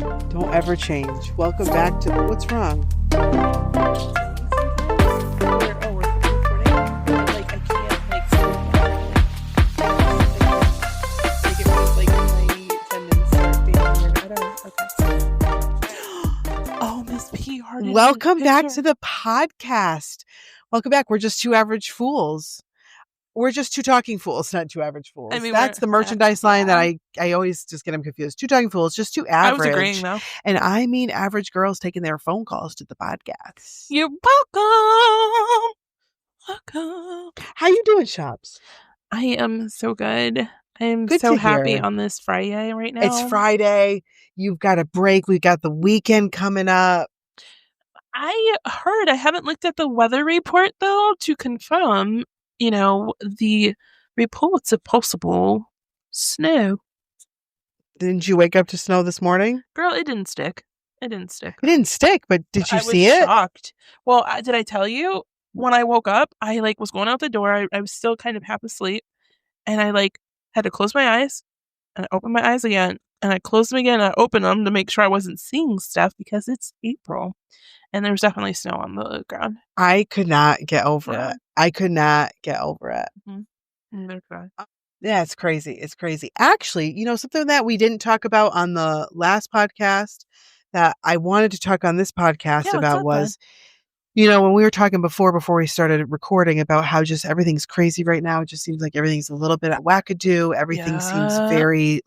Don't ever change. Welcome back to What's Wrong? Oh, Miss P. Welcome back to the podcast. Welcome back. We're just two average fools. We're just two talking fools, not two average fools. I mean, that's the merchandise line that I always just get them confused. Two talking fools, just two average. I was agreeing, though. And I mean average girls taking their phone calls to the podcast. You're welcome. Welcome. How you doing, Shops? I am so good. I am Good so to happy hear. on this Friday right now. It's Friday. You've got a break. We've got the weekend coming up. I heard, I haven't looked at the weather report, though, to confirm, the reports of possible snow. Didn't you wake up to snow this morning? Girl, it didn't stick. It didn't stick, but did you see it? I was shocked. Well, did I tell you? When I woke up, I was going out the door. I was still kind of half asleep. And I had to close my eyes. And I opened my eyes again. And I closed them again. And I opened them to make sure I wasn't seeing stuff because it's April. And there was definitely snow on the ground. I could not get over it. I could not get over it. Mm-hmm. Yeah, it's crazy. It's crazy. Actually, something that we didn't talk about on the last podcast that I wanted to talk on this podcast about was, when we were talking before we started recording about how just everything's crazy right now. It just seems like everything's a little bit wackadoo. Everything seems very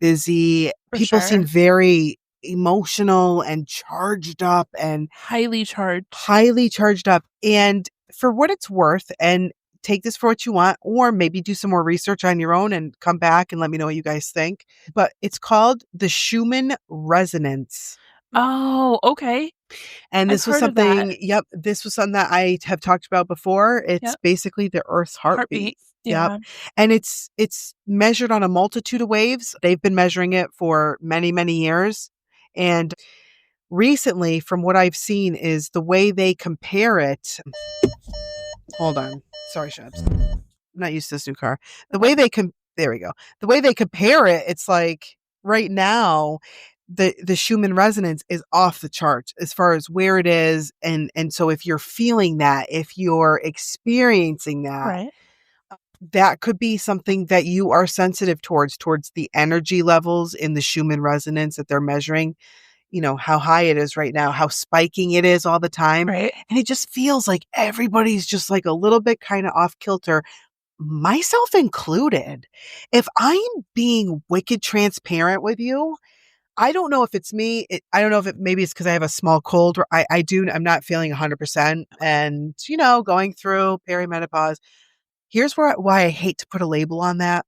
busy. People seem very emotional and charged up and highly charged up. And for what it's worth, and take this for what you want, or maybe do some more research on your own and come back and let me know what you guys think. But it's called the Schumann resonance. Oh, okay. And this was something, this was something that I have talked about before. It's basically the Earth's heartbeat. Yeah. Yep. And it's measured on a multitude of waves. They've been measuring it for many, many years. And recently, from what I've seen, is the way they compare it. Hold on. Sorry, Shabs. I'm not used to this new car. The way they there we go. The way they compare it, it's like right now, the Schumann resonance is off the charts as far as where it is. And so if you're feeling that, if you're experiencing that, that could be something that you are sensitive towards the energy levels in the Schumann resonance that they're measuring, how high it is right now, how spiking it is all the time. Right. And it just feels like everybody's just a little bit kind of off kilter, myself included. If I'm being wicked transparent with you, I don't know if it's me. I don't know if maybe it's because I have a small cold or I'm not feeling 100%. And, going through perimenopause. Here's why I hate to put a label on that.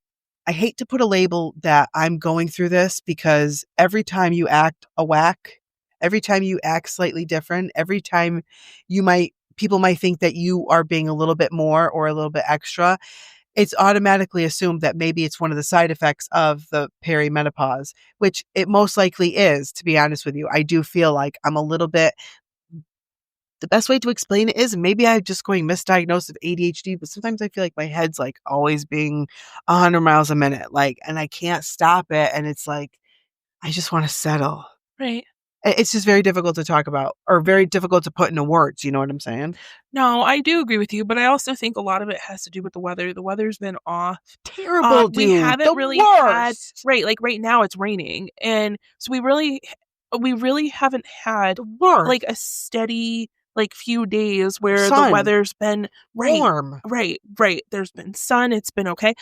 I hate to put a label that I'm going through this because every time you act a whack, every time you act slightly different, every time people might think that you are being a little bit more or a little bit extra, it's automatically assumed that maybe it's one of the side effects of the perimenopause, which it most likely is, to be honest with you. I do feel like I'm a little bit. The best way to explain it is maybe I'm just going misdiagnosed of ADHD, but sometimes I feel like my head's always being 100 miles a minute, and I can't stop it. And it's I just want to settle. Right. It's just very difficult to talk about or very difficult to put into words. You know what I'm saying? No, I do agree with you, but I also think a lot of it has to do with the weather. The weather's been off. Terrible, dude. We haven't really had, worst. Right now it's raining. And so we really haven't had a steady few days where the weather's been warm. Right. There's been sun. It's been okay.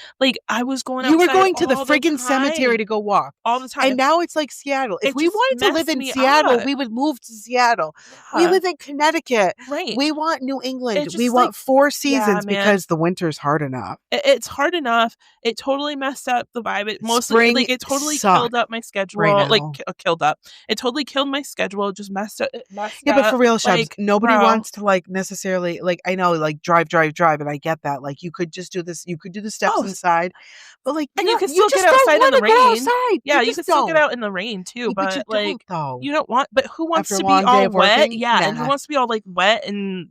I was going outside. You were going to the friggin' cemetery to go walk all the time. And now it's like Seattle. If we wanted to live in Seattle, we would move to Seattle. Yeah. We live in Connecticut. Right. We want New England. We want 4 seasons because the winter's hard enough. It's hard enough. It totally messed up the vibe. It it totally killed up my schedule. Right killed up. It totally killed my schedule. Just messed up. Yeah, but for real, Shabs, nobody wants to necessarily I know drive, and I get that. You could just do this. You could do the steps inside, but and you can still get outside in the rain. Yeah, you can still get out in the rain too. But you don't want. But who wants to be all wet? Yeah, and who wants to be all wet and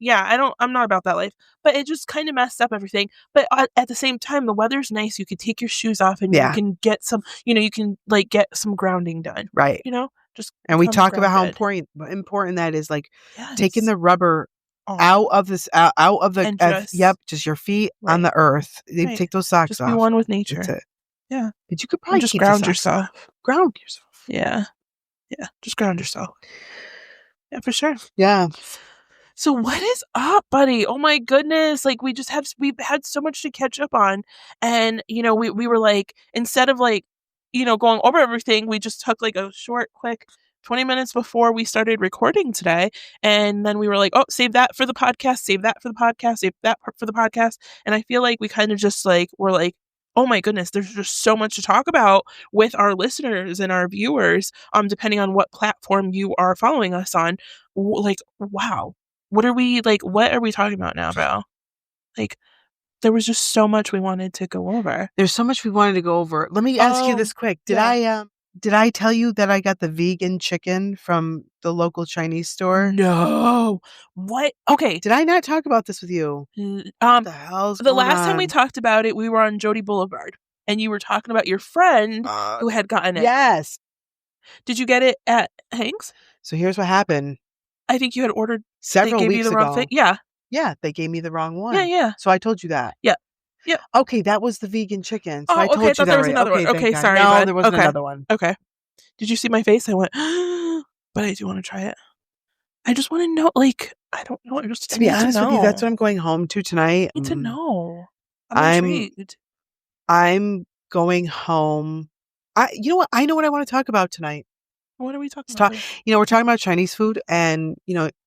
Yeah, I'm not about that life. But it just kind of messed up everything. But at the same time, the weather's nice. You could take your shoes off and you Yeah. can get some, you can like get some grounding done. Right. Just And we becomes talk about how grounded. important that is, like taking Yes. the rubber Oh, out of the and just your feet on right, the earth. You right. take those socks Just be off. one with That's nature. it. Yeah. But you could And probably just keep the ground socks yourself. off. Ground yourself. Yeah. Yeah. Just ground yourself. Yeah, for sure. Yeah. So what is up, buddy? Oh my goodness. Like we've had so much to catch up on. And we were like, instead of like, going over everything, we just took like a short, quick 20 minutes before we started recording today. And then we were like, oh, save that for the podcast, save that for the podcast, save that for the podcast. And I feel like we kind of just like were like, oh my goodness, there's just so much to talk about with our listeners and our viewers, depending on what platform you are following us on. Like, wow. What are we talking about now, bro? Like, there was just so much we wanted to go over. There's so much we wanted to go over. Let me ask you this quick. Did I tell you that I got the vegan chicken from the local Chinese store? No. What? Okay. Did I not talk about this with you? What the hell's the going last time we on? talked about it, we were on Jody Boulevard, and you were talking about your friend who had gotten it. Yes. Did you get it at Hank's? So here's what happened. I think you had ordered several they gave weeks you the ago. wrong thing. Yeah. Yeah, they gave me the wrong one. Yeah. So I told you that. Yeah. Yeah. Okay, that was the vegan chicken. So Oh, I told okay. I you thought that there was right. another one. Okay, sorry. No, bud. there wasn't Okay. another one. Okay. Did you see my face? I went, but I do want to try it. I just want to know, like, I don't know. To be honest with you, that's what I'm going home to tonight. I need to know. I'm intrigued. I'm going home. You know what? I know what I want to talk about tonight. What are we talking about? We're talking about Chinese food, and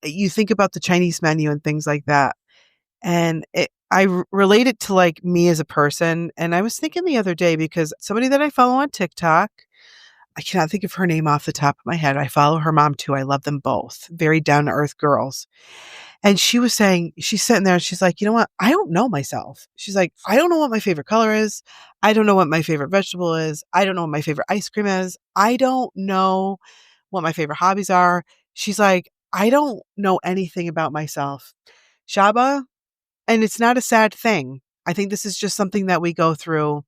you think about the Chinese menu and things like that, and I relate it to like me as a person. And I was thinking the other day, because somebody that I follow on TikTok, I cannot think of her name off the top of my head. I follow her mom too. I love them both. Very down to earth girls. And she was saying, she's sitting there and she's like, you know what? I don't know myself. She's like, I don't know what my favorite color is. I don't know what my favorite vegetable is. I don't know what my favorite ice cream is. I don't know what my favorite hobbies are. She's like, I don't know anything about myself. Shaba, and it's not a sad thing. I think this is just something that we go through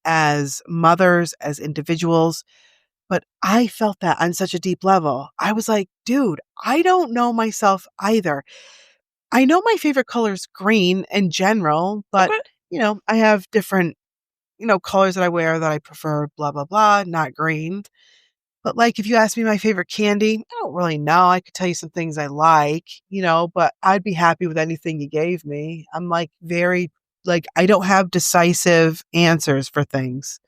as mothers, as individuals. But I felt that on such a deep level. I was like, dude, I don't know myself either. I know my favorite color is green in general, but, I have different, colors that I wear that I prefer, blah, blah, blah, not green. But like, if you ask me my favorite candy, I don't really know. I could tell you some things I like, but I'd be happy with anything you gave me. I'm like I don't have decisive answers for things.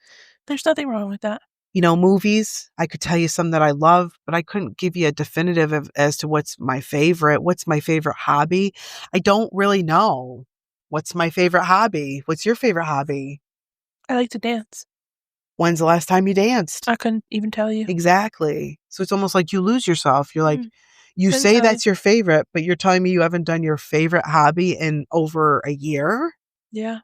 There's nothing wrong with that. Movies, I could tell you some that I love, but I couldn't give you a definitive as to what's my favorite hobby. I don't really know. What's my favorite hobby? What's your favorite hobby? I like to dance. When's the last time you danced? I couldn't even tell you. Exactly. So it's almost like you lose yourself. You're like, you say that's your favorite, but you're telling me you haven't done your favorite hobby in over a year? Yeah.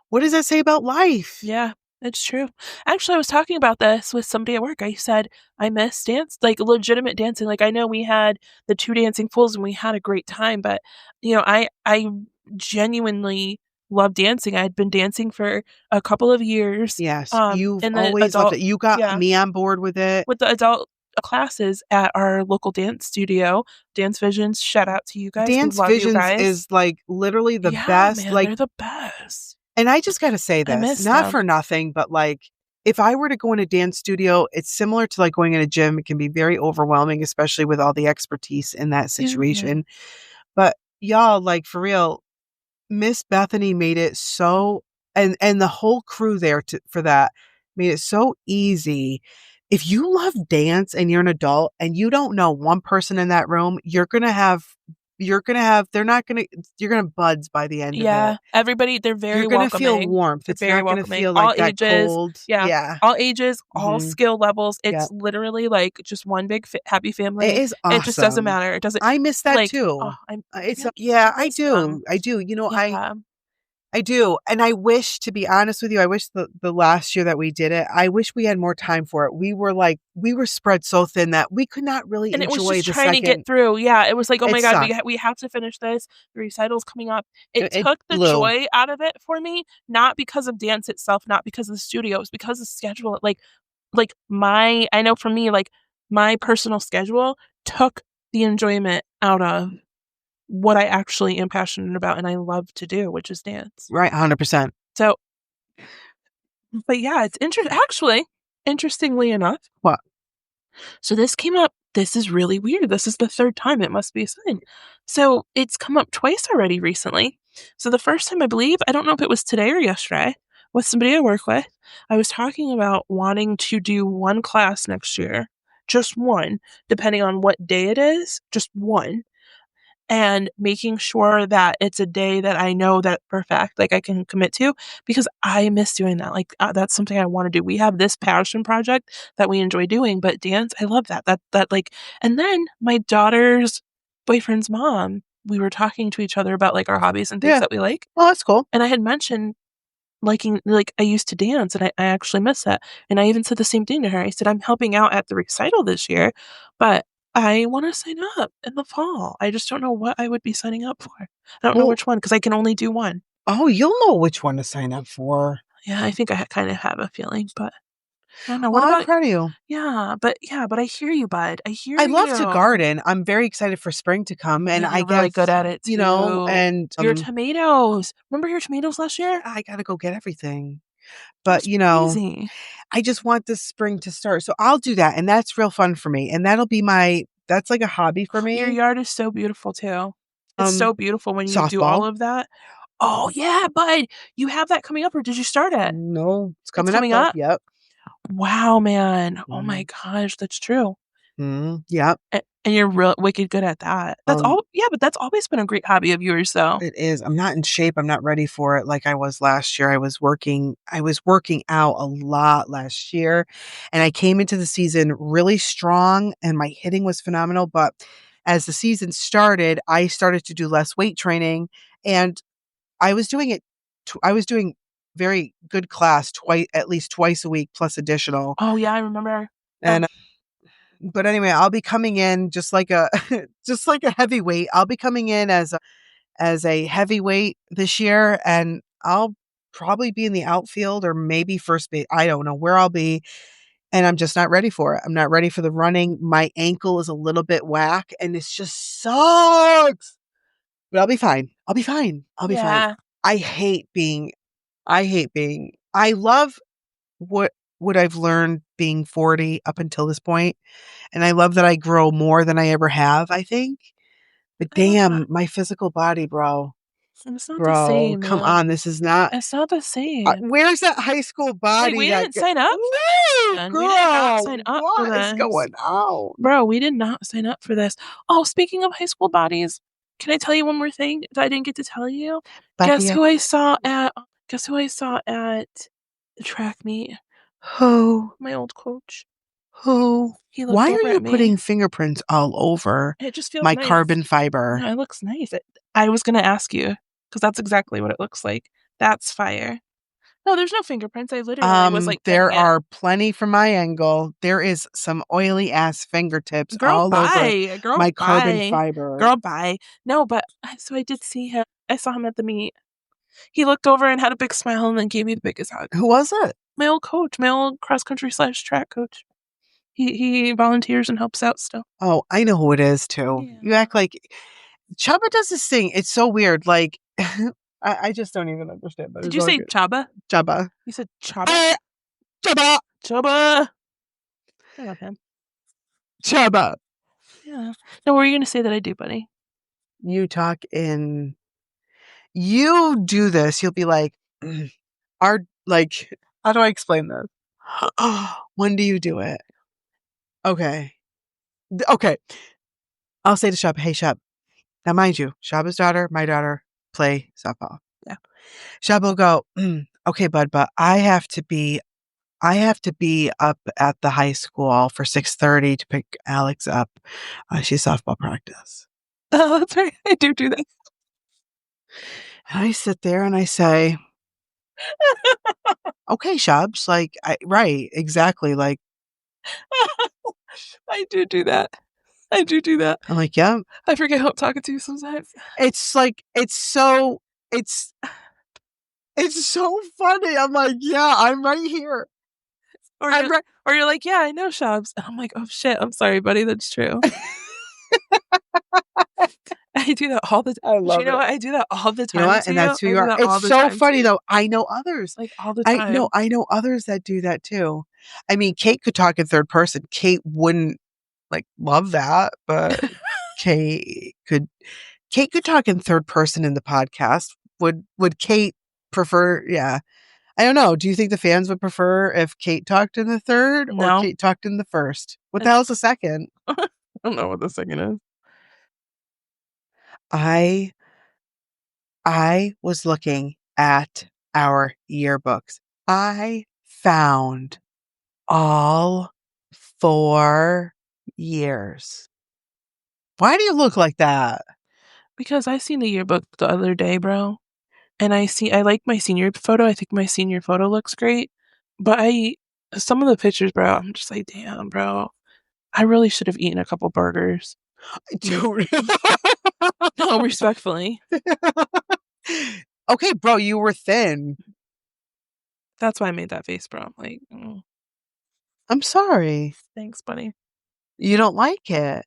What does that say about life? Yeah. It's true. Actually, I was talking about this with somebody at work. I said, I miss dance, like legitimate dancing. Like, I know we had the 2 dancing pools and we had a great time, but, I genuinely love dancing. I had been dancing for a couple of years. Yes. You've always loved it. You got me on board with it. With the adult classes at our local dance studio, Dance Visions. Shout out to you guys. Dance Visions is like literally the best. Man, they're the best. And I just got to say this, not for nothing, but like, if I were to go in a dance studio, it's similar to like going in a gym. It can be very overwhelming, especially with all the expertise in that situation. Yeah. But y'all, like, for real, Miss Bethany made it so, and the whole crew there for that made it so easy. If you love dance and you're an adult and you don't know one person in that room, you're going to buds by the end of it. Yeah. Everybody, they're very welcoming. You're going to feel warmth. It's very not going to welcoming. feel like all that ages, cold. Yeah. All ages, all skill levels. It's literally like just one big happy family. It is awesome. It just doesn't matter. It doesn't. I miss that too. Oh, I do. I do. And I wish, to be honest with you, I wish the last year that we did it, I wish we had more time for it. We were spread so thin that we could not really And it was enjoy just the trying to get second. through. Yeah, it was like, oh It my God, sucked. we have to finish this. The recital's coming up. It It took the blew. joy out of it for me, not because of dance itself, not because of the studio, it was because of schedule. I know for me, like my personal schedule took the enjoyment out of what I actually am passionate about and I love to do, which is dance. Right, 100%. So, but yeah, it's interesting. Actually, interestingly enough, What? so this came up. This is really weird. This is the third time. It must be a sign. So it's come up twice already recently. So the first time, I believe, I don't know if it was today or yesterday, with somebody I work with, I was talking about wanting to do one class next year, just one, depending on what day it is, just one, and making sure that it's a day that I know that for fact, like I can commit to, because I miss doing that. Like that's something I want to do. We have this passion project that we enjoy doing, but dance, I love that. And then my daughter's boyfriend's mom, we were talking to each other about like our hobbies and things Yeah. that we like. Well, that's cool. And I had mentioned liking, like I used to dance and I actually miss that. And I even said the same thing to her. I said, I'm helping out at the recital this year, but I want to sign up in the fall. I just don't know what I would be signing up for. I don't know Well, which one because I can only do one. oh, you'll know which one to sign up for. Yeah, I think I kind of have a feeling, but I don't know. What Well, I'm about, proud of you. yeah, but I hear you, bud. I hear I love to you. garden. I'm very excited for spring to come, and Man, I you're really guess, good at it too. and Your tomatoes. Remember your tomatoes last year? I gotta go get everything. It But was crazy. I just want this spring to start. So I'll do that. And that's real fun for me. And that's like a hobby for Your me. yard is so beautiful too. It's Um, so beautiful when you do all Softball. of that. Oh yeah, bud. You have that coming up or did you start it? No, it's It's coming up coming though. up? Yep. Wow, man. Oh my Mm, gosh, that's true. yep. And you're real wicked good at that. That's Um, all yeah, but that's always been a great hobby of yours though. it is. I'm not in shape. I'm not ready for it like I was last year. I was working out a lot last year and I came into the season really strong and my hitting was phenomenal. But as the season started, I started to do less weight training and I was doing it. I was doing very good class at least twice a week plus additional. Oh yeah, I remember. Yeah. And but anyway, I'll be coming in just like a just like a heavyweight. I'll be coming in as a heavyweight this year, and I'll probably be in the outfield or maybe first base. I don't know where I'll be, and I'm just not ready for it. I'm not ready for the running. My ankle is a little bit whack, and this just sucks. But I'll be fine. I'll be fine. I'll be fine. Yeah. I hate being I hate being I love what I've learned being 40 up until this point, and I love that I grow more than I ever have, I think. But I love that. damn, my physical body, bro. And it's not the Bro, same, come man. on, this is not It's not the same. where's that high school Wait, body we that didn't sign up Woo, and we did not girl, sign up for what is this. going on? Bro, we did not sign up for this. Oh, speaking of high school bodies, can I tell you one more thing that I didn't get to tell you? Guess Becky, who I saw at the track meet? who, My old coach. who, He looked why are over you at me. putting fingerprints all over It just feels my nice. carbon fiber? No, it looks nice. I was gonna ask you because that's exactly what it looks like. That's fire. No, there's no fingerprints. I literally was like There petting it. are plenty from my angle. There is some oily ass fingertips Girl, all over bye. Girl, my carbon bye. fiber. Girl, bye. No, but so I did see him. I saw him at the meet. He looked over and had a big smile and then gave me the biggest hug. Who was it? My old coach, my old cross country slash track coach. He volunteers and helps out still. Oh, I know who it is too. Yeah. You act like Chubba does this thing. It's so weird. Like I just don't even understand, but Did it's you all say good. Chaba? Chubba. You said Chaba? Chubba. Chaba. I love him. Chubba. Yeah. No, what were you gonna say that I do, buddy? You talk in you do this. You'll be like, our like how do I explain this? When do you do it? Okay. Okay. I'll say to Shub, hey Shub. Now mind you, Shabba's daughter, my daughter, play softball. Yeah. Shub will go, okay, bud, but I have to be up at the high school for 6:30 to pick Alex up. She's softball practice. Oh, that's right. I do that. And I sit there and I say, okay, Shubs, like, right, exactly. Like, I do that. I do that. I'm like, yeah. I forget who I'm talking to sometimes. It's like, it's, it's so funny. I'm like, yeah, I'm right here. Or I'm you're, right. or you're like, yeah, I know Shubs. And I'm like, oh shit, I'm sorry, buddy. That's true. I do that all the time. I You love know it. what? I do that all the You know time what? to And you. that's who I you do are. that It's all the so time to funny you. though. I know others. Like all the I know, time. I know others that do that too. I mean, Kate could talk in third person. Kate wouldn't like love that, but Kate could Kate could talk in third person in the podcast. Would Kate prefer? Yeah. I don't know. Do you think the fans would prefer if Kate talked in the third or No. Kate talked in the first? What the It's, hell's the second? I don't know what the second is. I I was looking at our yearbooks. I found all 4 years. Why do you look like that? Because I seen the yearbook the other day, bro. And I like my senior photo. I think my senior photo looks great. But some of the pictures, bro, I'm just like, damn, bro. I really should have eaten a couple burgers. Like, Dude. no, respectfully. Okay, bro, you were thin. That's why I made that face, bro. I'm like, I'm sorry. thanks, buddy. You don't like it.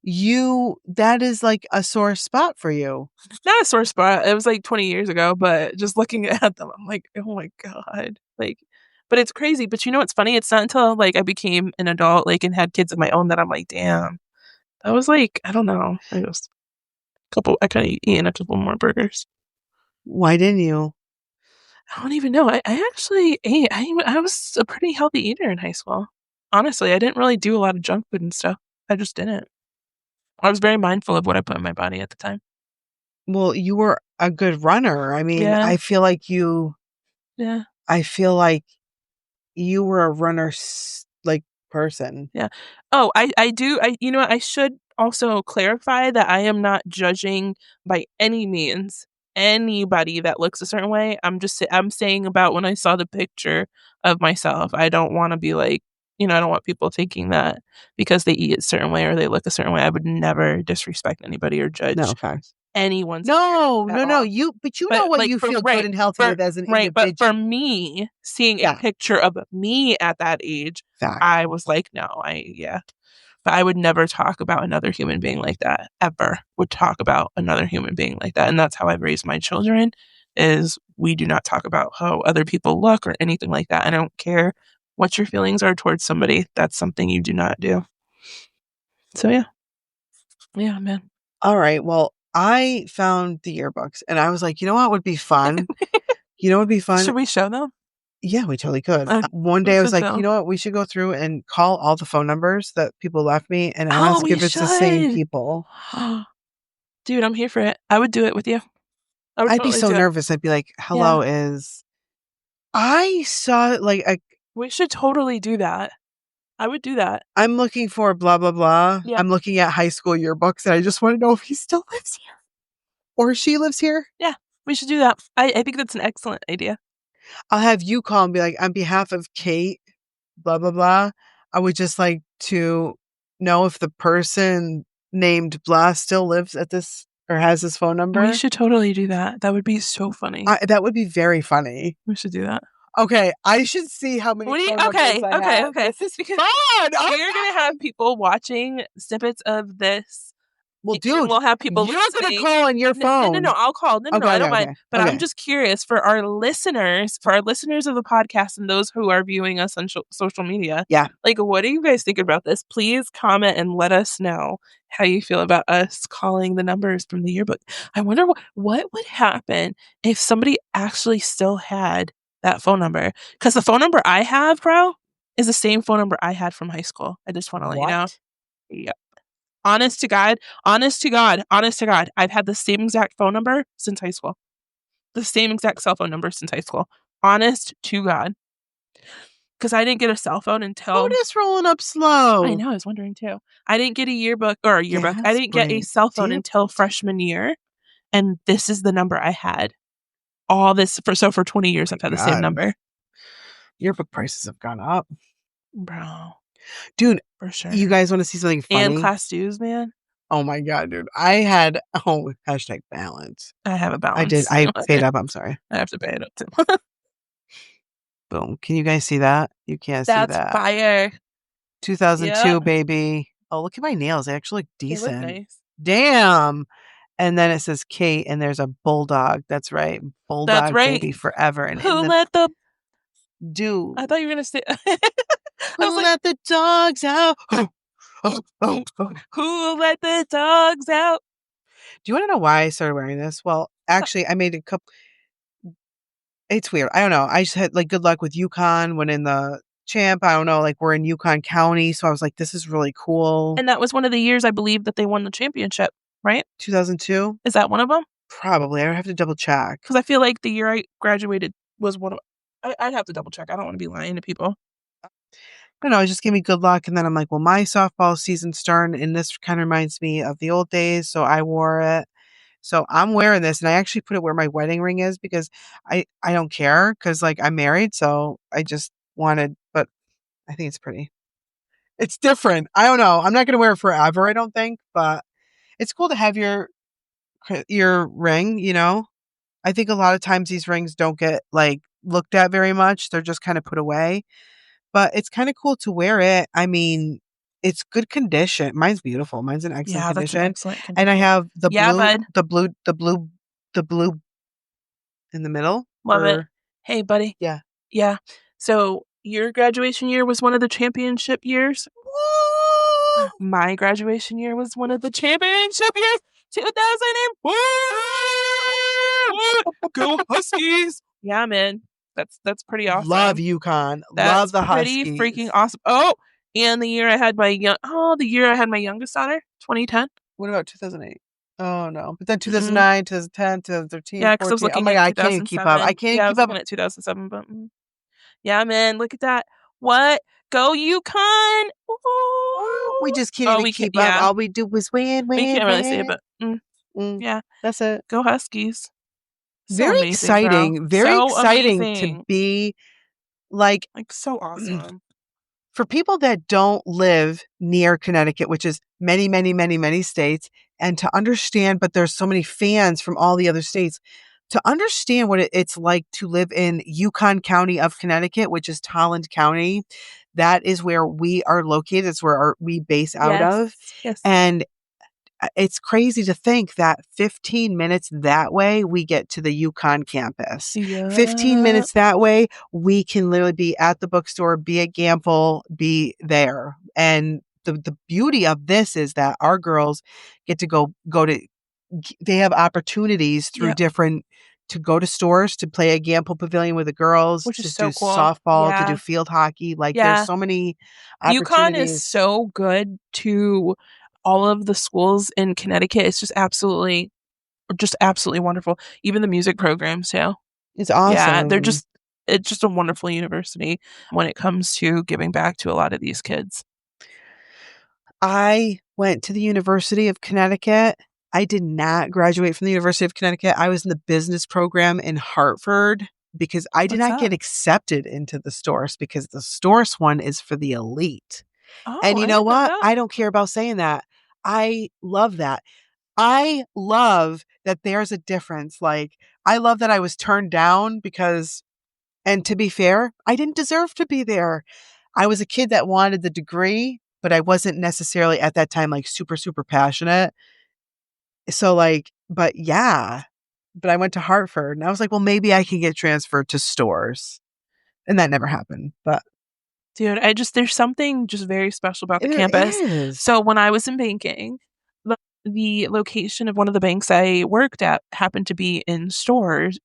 That is like a sore spot for you. Not a sore spot. It was like 20 years ago, but just looking at them, I'm like, oh my God. Like, but it's crazy. But you know what's funny? It's not until like I became an adult, like, and had kids of my own that I'm like, damn. That was like, I don't know. I could have eaten a couple more burgers. Why didn't you? I don't even know. I actually ate. I was a pretty healthy eater in high school. Honestly, I didn't really do a lot of junk food and stuff. I just didn't. I was very mindful of what I put in my body at the time. Well, you were a good runner. I mean, Yeah, yeah, I feel like you were a runner like person. yeah. Oh, I do. You know what? I should also clarify that I am not judging by any means anybody that looks a certain way. I'm saying about when I saw the picture of myself. I don't want to be like, I don't want people thinking that because they eat a certain way or they look a certain way. I would never disrespect anybody or No, judge facts. anyone's No, appearance at no, no. all. But you know But what like you for feel good right, and healthy for with as an right, but individual. for me, seeing a Yeah, picture of me at that age, fact. I was like, no, yeah. But I would never talk about another human being like that, ever. Would talk about another human being like that. And that's how I've raised my children is we do not talk about how other people look or anything like that. I don't care what your feelings are towards somebody. That's something you do not do. So yeah. Yeah, man. All right. Well, I found the yearbooks and I was like, you know what would be fun? You know what would be fun? Should we show them? Yeah, we totally could. Uh, One day I let's was just like, you show. know what? We should go through and call all the phone numbers that people left me and Oh, ask we if it's the same should. people. Dude, I'm here for it. I would do it with you. I would I'd be totally so do it. nervous. I'd be like, Yeah. hello, is I saw like We should totally do that. I would do that. I'm looking for blah blah blah. Yeah. I'm looking at high school yearbooks and I just want to know if he still lives here or she lives here. Yeah. We should do that. I think that's an excellent idea. I'll have you call and be like, on behalf of Kate, blah blah blah. I would just like to know if the person named blah still lives at this or has his phone We number. should totally do that. That would be so funny. That would be very funny. We should do that. Okay, I should see how many What do you? phone numbers I have. Okay. This is Because fun. we're gonna have people watching snippets of this. Well, And dude, we'll have people you're gonna listening. call on your phone. No. I'll call. No, Okay, I okay, don't mind. okay, But I'm okay. just curious for our listeners of the podcast and those who are viewing us on social media. Yeah. Like, what do you guys think about this? Please comment and let us know how you feel about us calling the numbers from the yearbook. I wonder what would happen if somebody actually still had that phone number. Because the phone number I have, bro, is the same phone number I had from high school. I just want to let you know. What? Yeah. Honest to God, honest to God, honest to God, I've had the same exact phone number since high school. The same exact cell phone number since high school. Honest to God. Because I didn't get a cell phone until, Otis rolling up I slow. know, I was wondering too. I didn't get a yearbook. I didn't get a Gaspring. cell phone Damn. until freshman year. And this is the number I had. All this for 20 years, I've had the same God, number. yearbook prices have gone up. Bro, Dude, for sure. you guys want to see something And funny? class dues, man. Oh my God, dude. I had, oh, hashtag balance. I have a I did. balance. I paid I up. I'm sorry. have to pay it up too. Boom. Can you guys see that? You can't see That's that. fire. Yeah. 2002, baby. Oh, look at my nails. They actually look They look decent. nice. Damn. And then it says Kate, and there's a bulldog. That's right. That's Bulldog right. baby forever. And in Who the let the dude, I thought you were gonna say I was who like, let the dogs out? Oh, oh, oh. who let the dogs out? Do you want to know why I started wearing this? Well, actually, I made a couple. It's weird. I don't know. I just had like good luck with UConn when in the champ. I don't know. Like we're in Yukon County, so I was like, this is really cool. And that was one of the years I believe that they won the championship, right? 2002, Is that one of them? probably. I would have to double check. Because I feel like the year I graduated was one of. I'd have to double check. I don't want to be lying to people. I don't know. It just gave me good luck, and then I'm like, well, my softball season's starting, and this kind of reminds me of the old days, so I wore it. So I'm wearing this, and I actually put it where my wedding ring is because I don't care because like I'm married, so I just wanted, but I think it's pretty. It's different. I don't know. I'm not gonna wear it forever, I don't think, but it's cool to have your ring. I think a lot of times these rings don't get like looked at very much. They're just kind of put away, but it's kind of cool to wear it. I mean, it's good condition. Mine's beautiful. Mine's in excellent Yeah, that's an condition. excellent And I condition. have the Yeah, blue, bud. the blue in the middle Love it. for, Hey, buddy. yeah. Yeah. So your graduation year was one of the championship years. Woo! My graduation year was one of the championship years. 2001. Go Huskies. Yeah, man. That's pretty Love awesome. UConn. Love That's the pretty freaking Huskies. awesome. Oh, and the year I had my youngest daughter, 2010. What about 2008? Oh no. But then Mm-mm. 2009, 2010, 2013, Yeah, because I was 14. Oh looking my at God, I can't even keep up. I 2007. can't even Yeah, I keep was up. looking at 2007, but yeah, man, look at that. What? Go UConn! We Ooh. just can't Oh, even we can't. keep up. Yeah, All we do is win, we win, can't really see it, win. but Mm, yeah, that's it. go Huskies! So amazing, bro. Very So exciting to amazing. be like Like so awesome. for people that don't live near Connecticut, which is many, many, many, many states, and to understand, but there's so many fans from all the other states, to understand what it's like to live in Yukon County of Connecticut, which is Tolland County. That is where we are located. It's where we base out of. Yes, yes. And it's crazy to think that 15 minutes that way, we get to the UConn campus. 15 Yeah. minutes that way, we can literally be at the bookstore, be at Gamble, be there. And the beauty of this is that our girls get to go to, they have opportunities through Yep. different, to go to stores, to play a Gamble Pavilion with the girls, Which is to do so cool. softball, to do Yeah. field hockey. Like there's Yeah. so many UConn is opportunities. so good to all of the schools in Connecticut. It's just absolutely wonderful. Even the music programs, yeah. It's Yeah, awesome. it's just a wonderful university when it comes to giving back to a lot of these kids. I went to the University of Connecticut. I did not graduate from the University of Connecticut. I was in the business program in Hartford because I did What's not that? get accepted into the Storrs because the Storrs one is for the elite. Oh, And you I know didn't know what? that. I don't care about saying that. I love that. I love that there's a difference. Like, I love that I was turned down because, and to be fair, I didn't deserve to be there. I was a kid that wanted the degree, but I wasn't necessarily at that time like super, super passionate. So like, but yeah, but I went to Hartford and I was like, well, maybe I can get transferred to stores. And that never happened, but Dude, there's something just very special about the there campus. is. So when I was in banking, the location of one of the banks I worked at happened to be in stores,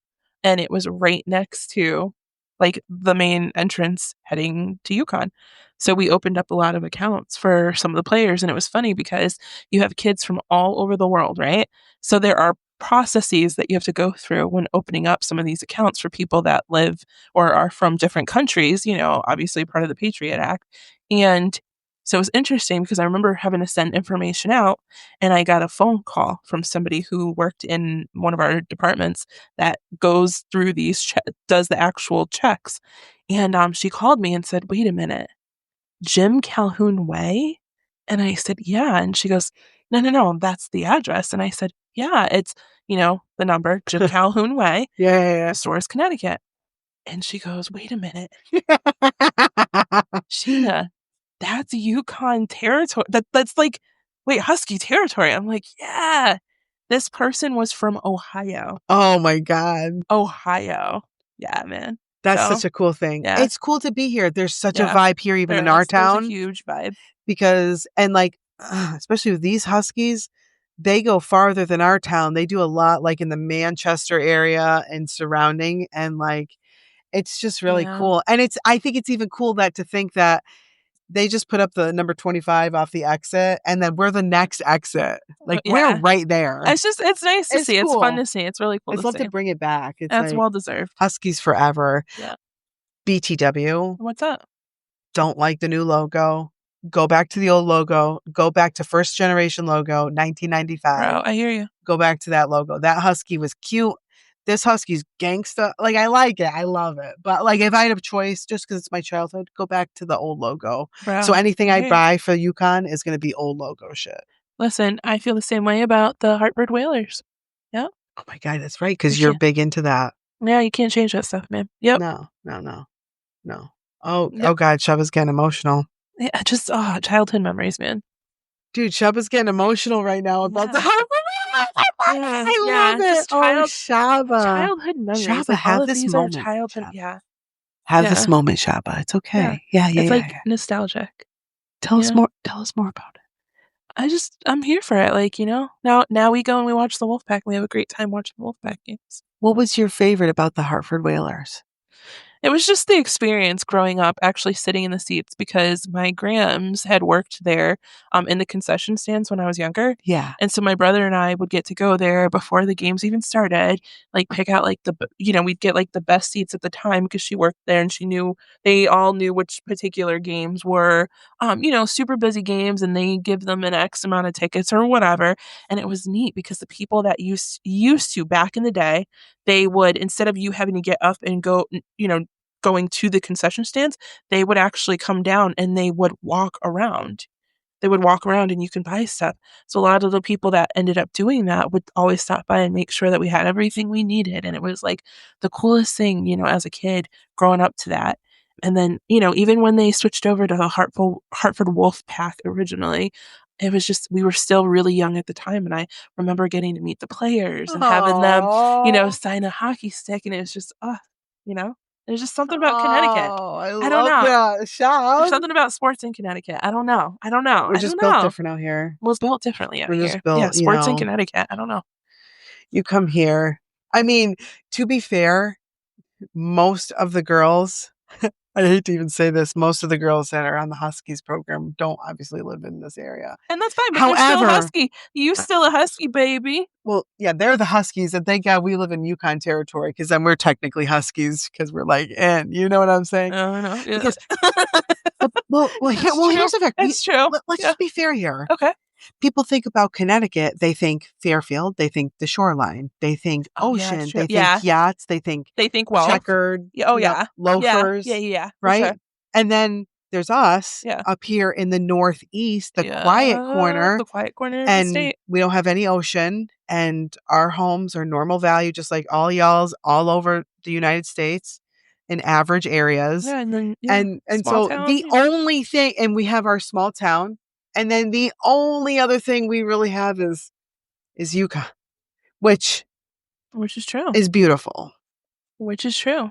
and it was right next to like the main entrance heading to UConn. So we opened up a lot of accounts for some of the players, and it was funny because you have kids from all over the world, right? So there are processes that you have to go through when opening up some of these accounts for people that live or are from different countries, obviously part of the Patriot Act. And So it was interesting because I remember having to send information out, and I got a phone call from somebody who worked in one of our departments that goes through does the actual checks. And she called me and said, "Wait a minute, Jim Calhoun Way?" And I said, "Yeah." And she goes, "No, no, no, that's the address." And I said, "Yeah, it's, the number, Jim Calhoun Way, Yeah, Source, Connecticut." And she goes, "Wait a minute, yeah. Sheena, that's Yukon territory. That's like, wait, Husky territory." I'm like, "Yeah." This person was from Ohio. Oh my God. Ohio. Yeah, man. That's So, such a cool thing. yeah, It's cool to be here. There's such a yeah. vibe here, even in There our is. There's a town, huge vibe. because, and like, especially with these Huskies, they go farther than our town. They do a lot like in the Manchester area and surrounding. And like, it's just really Yeah. cool. And I think it's even cool that to think that they just put up the number 25 off the exit and then we're the next exit. Like we're Yeah. right there. It's nice to It's see. It's fun cool. to see. It's really cool I to just love to see. bring it back. It's That's like well deserved. Huskies forever. Yeah. BTW, What's up? don't like the new logo. Go back to the old logo. Go back to first generation logo, 1995. Bro, I hear you. Go back to that logo. That Husky was cute. This Husky's gangsta. Like, I like it. I love it. But like, if I had a choice, just because it's my childhood, go back to the old logo. So Bro, anything I I hear you. buy for UConn is going to be old logo shit. Listen, I feel the same way about the Hartford Whalers. Yep. Oh my God, that's right. You Because you're can't. big into that. Yeah, you can't change that stuff, man. Yep. No, no, no, no. Oh, Yep. oh God, Shabba's getting emotional. Yeah, just childhood memories, man. Dude, Shabba's getting emotional right now about the Yeah. Yeah, I yeah. love it. Just Oh, Shaba. childhood memories. Shaba, Like all have of this these are moment. childhood. Shaba. Yeah. Have this Yeah. moment, Shaba. It's Yeah. okay. Yeah, yeah, It's yeah, like yeah. nostalgic. Tell us Yeah. more. Tell us more about it. I'm here for it. Like, now we go and we watch the Wolfpack. We have a great time watching the Wolfpack games. What was your favorite about the Hartford Whalers? It was just the experience growing up, actually sitting in the seats because my grams had worked there in the concession stands when I was younger. Yeah. And so my brother and I would get to go there before the games even started, like pick out like we'd get like the best seats at the time because she worked there and they all knew which particular games were, super busy games and they give them an X amount of tickets or whatever. And it was neat because the people that used to back in the day, they would, instead of you having to get up and go, going to the concession stands, they would actually come down and they would walk around. They would walk around and you can buy stuff. So a lot of the people that ended up doing that would always stop by and make sure that we had everything we needed. And it was like the coolest thing, as a kid growing up to that. And then, even when they switched over to the Hartford Wolf Pack originally, it was just, we were still really young at the time. And I remember getting to meet the players and having them, Oh, sign a hockey stick. And it was just, you know, there's just something about Connecticut. oh, I I don't love know. that. There's Shab. something about sports in Connecticut. I don't know. I don't know. We're I don't just built know. different out here. We're built differently out We're here. just Yeah, built, sports in Connecticut. I don't know. you come here. I mean, to be fair, most of the girls, I hate to even say this, most of the girls that are on the Huskies program don't obviously live in this area. And that's fine, but you're still a However, husky. You still a husky, baby. well, yeah, they're the Huskies, and thank God we live in Yukon territory because then we're technically Huskies because we're like in. You know what I'm saying? I know. Yeah. Because here's the fact. It's true. Let's Yeah. just be fair here. Okay. People think about Connecticut, they think Fairfield, they think the shoreline, they think Oh yeah, it's ocean, true. they think Yeah. yachts, they think They think wealth. checkered, Yeah. Oh yeah. Yeah. loafers, Yeah. Yeah. For right? sure. And then there's us Yeah. up here in the northeast, the quiet Yeah. corner, The quiet corner of the and state. we don't have any ocean, and our homes are normal value, just like all y'all's all over the United States in average areas. Yeah, and then And small so town. the only thing, and we have our small town, and then the only other thing we really have is Yukon, which Which is true. is beautiful. Which is true.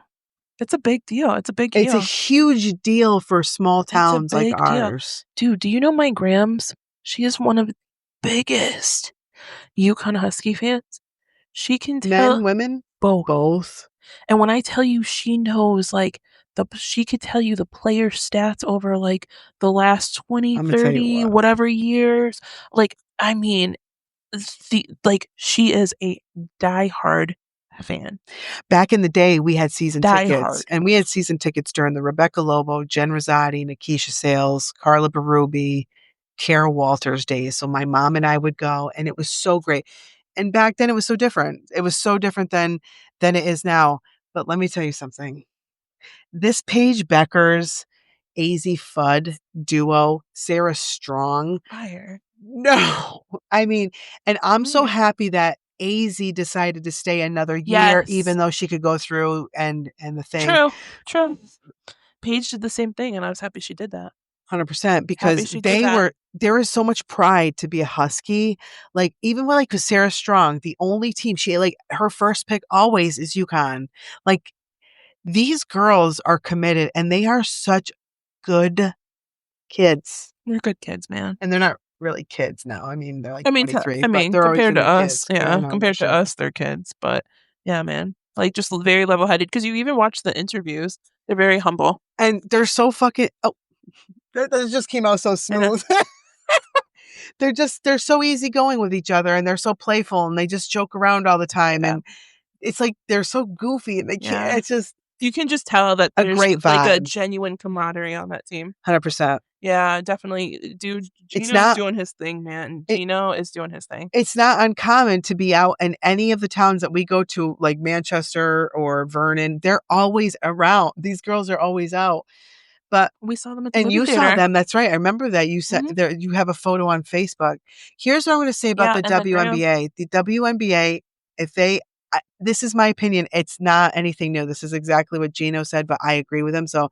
It's a big deal. It's a big It's a deal. huge deal for small It's a towns like big deal. ours. Dude, do you know my Grams? She is one of the biggest Yukon Husky fans. She can tell Men, women, both. both. And when I tell you she knows like she could tell you the player stats over like the last 20, I'm gonna tell you 30, what. whatever years. Like, I mean, she is a diehard fan. Back in the day, we had season Die tickets, hard. and we had season tickets during the Rebecca Lobo, Jen Rosati, Nikisha Sales, Carla Berube, Carol Walters days. So my mom and I would go, and it was so great. And back then, it was so different. It was so different than it is now. But let me tell you something. This Paige Becker's AZ Fudd duo, Sarah Strong. Fire. No, I mean, and I'm so Mm. happy that AZ decided to stay another year, Yes. even though she could go through and the thing. True. Paige did the same thing, and I was happy she did that. 100% because Happy she did that. there is so much pride to be a Husky. Like even with Sarah Strong, the only team she like her first pick always is UConn. Like these girls are committed and they are such good kids. They're good kids, man. And they're not really kids now. I mean, they're like I mean, 23, but they're always compared gonna to be us, kids. yeah, No, compared to sure. us, they're kids. But yeah, man, like just very level-headed. Because you even watch the interviews, they're very humble. And they're so fucking. Oh, that just came out so smooth. They're so easygoing with each other, and they're so playful, and they just joke around all the time, and it's like they're so goofy, and they can't. It's just you can just tell that a there's great like a vibe. genuine camaraderie on that team. 100%. Yeah, definitely, dude. It's Gino's not- doing his thing, man. Gino is doing his thing. It's not uncommon to be out in any of the towns that we go to, like Manchester or Vernon. They're always around. These girls are always out. But we saw them at the and movie you theater. saw them. That's right. I remember that you said there. You have a photo on Facebook. Here's what I'm going to say about the WNBA. The WNBA, if they, this is my opinion. It's not anything new. This is exactly what Gino said, but I agree with him. So,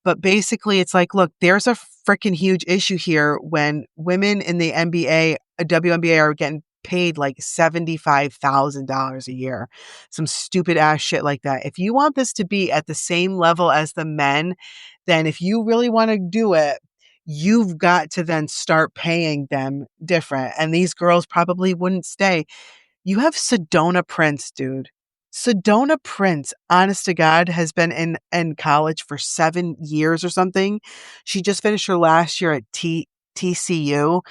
but basically, it's like, look, there's a freaking huge issue here when women in the NBA, WNBA, are getting paid like $75,000 a year. Some stupid ass shit like that. If you want this to be at the same level as the men, then if you really want to do it, you've got to then start paying them different. And these girls probably wouldn't stay. You have Sedona Prince, dude. Sedona Prince, honest to God, has been in college for 7 years or something. She just finished her last year at TCU.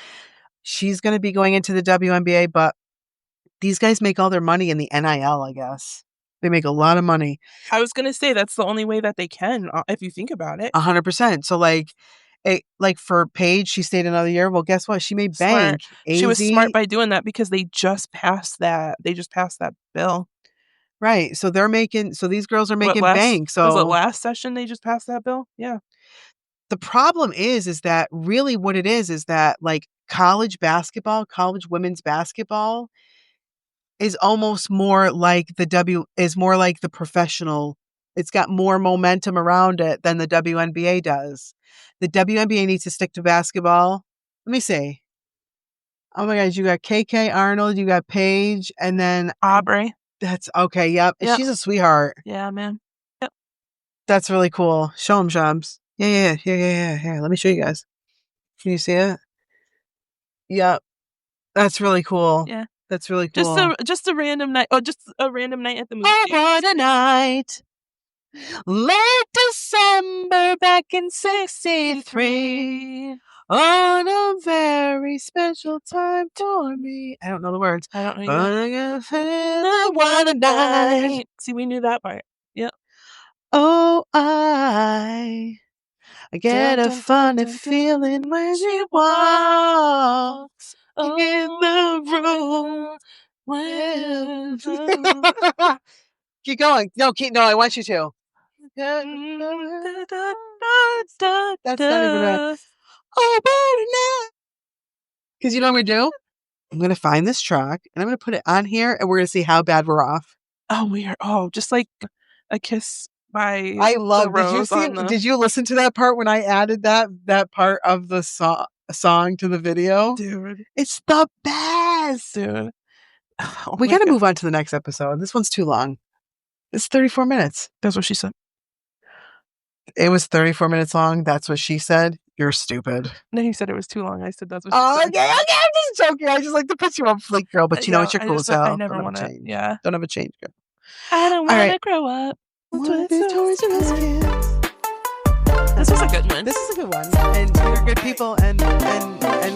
She's going to be going into the WNBA, but these guys make all their money in the NIL, I guess. They make a lot of money. I was going to say that's the only way that they can, if you think about it. 100%. So like for Paige, she stayed another year. Well, guess what? She made bank. She was smart by doing that because they just passed that. They just passed that bill. Right. So these girls are making bank. So was it last session they just passed that bill? Yeah. The problem is that really what it is that like college women's basketball is almost more like more like the professional. It's got more momentum around it than the WNBA does. The WNBA needs to stick to basketball. Let me see. Oh my God, you got KK Arnold, you got Paige, and then Aubrey. That's okay. Yep. She's a sweetheart. Yeah, man. Yep. That's really cool. Show them, Shubs. Yeah. Here, let me show you guys. Can you see it? Yep. That's really cool. Yeah. That's really cool. Just a random night. Oh, just a random night at the movie. What a night. Late December back in 63. On a very special time for me. I don't know the words. I don't know. But I got feeling what a night. See, we knew that part. Yep. Oh, I get a funny feeling when she walks in the room. Keep going. No, I want you to. That's not even a... Oh, now. Because you know what I'm going to do? I'm going to find this track and I'm going to put it on here and we're going to see how bad we're off. Oh, we are. Oh, just like a kiss by I love. Rose Did you listen to that part when I added that part of the song to the video? Dude, it's the best. Dude. Oh, we got to move on to the next episode. This one's too long. It's 34 minutes. That's what she said. It was 34 minutes long. That's what she said. You're stupid. No, he said it was too long. I said that's what she said. Okay. I'm just joking. I just like to put you on fleek, girl. But you know what? You're cool as hell. I never want to. Yeah. Don't have a change, girl. I don't want to grow up. This was a good one. This is a good one. And you're good people and we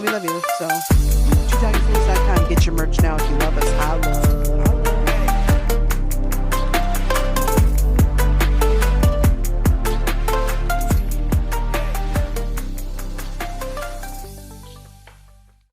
love you. So, TrueTalkingFoods.com. Get your merch now if you love us. Holla.